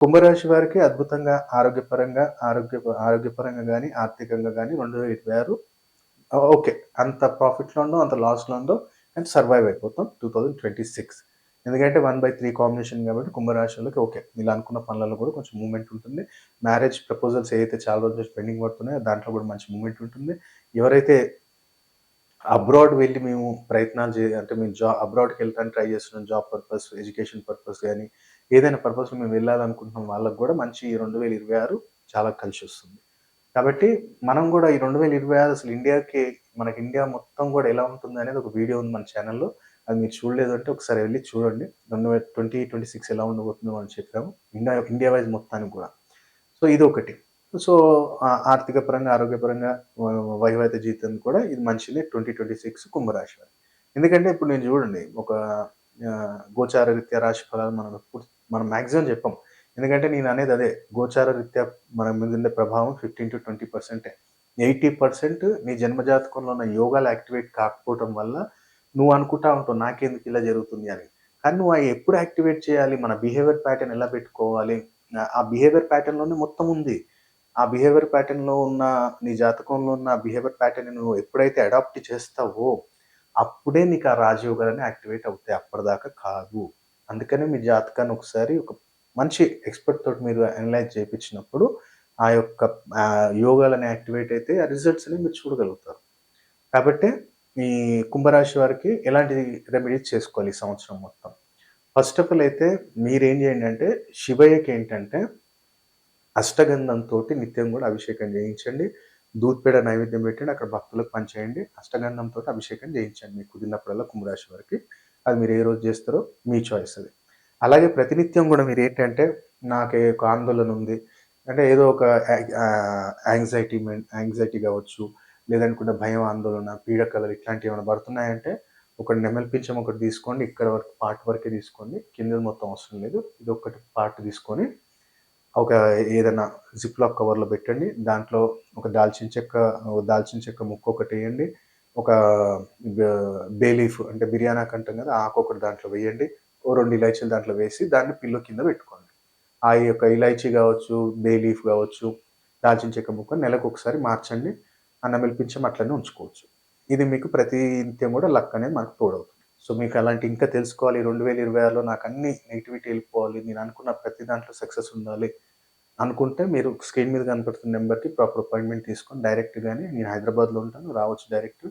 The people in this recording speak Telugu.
కుంభరాశి వారికి అద్భుతంగా ఆరోగ్యపరంగా గాని, ఆర్థికంగా గాని 2026 ఓకే. అంత ప్రాఫిట్‌లో ఉండవు, అంత లాస్‌లో ఉండవు. కానీ సర్వైవ్ అయిపోతాం 2026. ఎందుకంటే 1/3 కాంబినేషన్ కాబట్టి కుంభరాశోళ్ళకి ఓకే. వీళ్ళు అనుకున్న పనులలో కూడా కొంచెం మూవ్‌మెంట్ ఉంటుంది. మ్యారేజ్ ప్రపోజల్స్ ఏవైతే చాలా రోజుల నుంచి పెండింగ్ పడుతున్నాయో దాంట్లో కూడా మంచి మూవ్‌మెంట్ ఉంటుంది. ఎవరైతే అబ్రాడ్ వెళ్లి మేము ప్రయత్నాలు అంటే మేము అబ్రాడ్‌కెళ్ళడానికి ట్రై చేస్తున్నాం. జాబ్ పర్పస్, ఎడ్యుకేషన్ పర్పస్ గాని, ఏదైనా పర్పస్‌లో మేము వెళ్ళాలనుకుంటున్నాం వాళ్ళకి గూడా మంచి 2026 చాలా కలిసొస్తుంది. కాబట్టి మనం గూడా ఈ 2026 అసలు మనకి ఇండియా మొత్తం గూడా ఎలా ఉంటుందనేది ఒక వీడియో ఉంది మన ఛానెల్‌లో. అది మీరు చూడలేదు అంటే ఒకసారి వెళ్లి చూడండి. 2026 ఎలా ఉండబోతుందో మనం చెప్పాము. ఇండియా వైస్ మొత్తానికి గూడా. సో, ఇదొకటి. సో, ఆర్థిక పరంగా, ఆరోగ్యపరంగా వైవాహిక జీవితం కూడా ఇది మంచిదే 2026 కుంభరాశి వారికి. ఎందుకంటే ఇప్పుడు నేను చూడండి ఒక గోచార రీత్యా రాశి ఫలాలు మనం మాక్సిమం చెప్పం. ఎందుకంటే నేననేది అదే. గోచార రీత్యా మన మీద ఉండే ప్రభావం 15-20%. 80% నీ జన్మ జాతకంలో ఉన్న యోగాలు యాక్టివేట్ కాకపోవటం వల్ల నువ్వు అనుకుంటా ఉంటావు నాకెందుకు ఇలా జరుగుతుంది అని. కానీ నువ్వు అయి ఎప్పుడు యాక్టివేట్ చేయాలి? మన బిహేవియర్ ప్యాటర్న్ ఎలా పెట్టుకోవాలి? ఆ బిహేవియర్ ప్యాటర్న్‌లోనే మొత్తం ఉంది. ఆ బిహేవియర్ ప్యాటర్న్‌లో ఉన్న నీ జాతకంలో ఉన్న బిహేవియర్ ప్యాటర్న్‌ని నువ్వు ఎప్పుడైతే అడాప్ట్ చేస్తావో, అప్పుడే నీకు ఆ రాజయోగాలన్నీ యాక్టివేట్ అవుతాయి. అప్పటిదాకా కాదు. అందుకనే మీ జాతకాన్ని ఒకసారి ఒక మంచి ఎక్స్‌పర్ట్ తోటి మీరు అనలైజ్ చేపించినప్పుడు, ఆ యొక్క యోగాలన్నీ యాక్టివేట్ అయితే ఆ రిజల్ట్స్ అనేవి మీరు చూడగలుగుతారు. కాబట్టే ఈ కుంభరాశి వారికి ఎలాంటి రెమెడీస్ చేసుకోవాలి ఈ సంవత్సరం మొత్తం. ఫస్ట్ ఆఫ్ ఆల్ అయితే మీరేం చేయండంటే శివయ్యకేంటంటే అష్టగంధంతోటి నిత్యం గూడా అభిషేకం చేయించండి. దూద్ పేడ నైవేద్యం పెట్టండి. అక్కడ భక్తులకు పంచేయండి. అష్టగంధంతోటి అభిషేకం చేయించండి మీకు కుదిరినప్పుడల్లా కుంభరాశి వారికి. అది మీరు ఏ రోజు చేస్తారో మీ చాయిస్ అది. అలాగే ప్రతినిత్యం గూడా మీరేంటంటే నాకే ఒక ఆందోళన ఉంది. అంటే ఏదో ఒక యాంగ్జైటీ గావచ్చు, లేదనుకుంటే భయం, ఆందోళన, పీడకలలు ఇట్లాంటియేమైనా పడుతున్నాయంటే ఒక నెమలి పించం ఒకటి తీసుకోండి. ఇక్కడ వరకు పార్ట్ వరకే తీసుకోండి. కిందది మొత్తం అవసరం లేదు. ఇదొక్కటి పార్ట్ తీసుకొని ఒక ఏదైనా జిప్‌లాక్ కవర్‌లో పెట్టండి. దాంట్లో ఒక దాల్చిన చెక్క ముక్కొకటెయండి. ఒక బ బే లీఫ్ అంటే బిర్యానాకు అంటాం కదా! ఆకొకటి దాంట్లో వేయండి. ఓ 2 ఇలాచీలు దాంట్లో వేసి దాన్ని పిల్లో కింద పెట్టుకోండి. ఆ యొక్క ఇలాచీ గావచ్చు, బే లీఫ్ గావచ్చు, దాల్చిన చెక్క ముక్క నెలకొకసారి మార్చండి. అన్నం మెల్పించం అట్లనే ఉంచుకోవచ్చు. ఇది మీకు ప్రతి నిత్యం గూడా లక్ అనేది మనకు తోడవుతుంది. సో, మీకు అలాంటి ఇంకా తెలుసుకోవాలి 2026లో నాకన్నీ నెగటివిటీ ఎళ్ళిపోవాలి. నేను అనుకున్న ప్రతి దాంట్లో సక్సెస్ ఉండాలి అనుకుంటే మీరు స్క్రీన్ మీద కనపడుతున్న నంబర్‌కి ప్రాపర్ అపాయింట్‌మెంట్ తీసుకొని డైరెక్ట్‌గానే నేను హైదరాబాద్‌లో ఉంటాను. రావచ్చు డైరెక్ట్.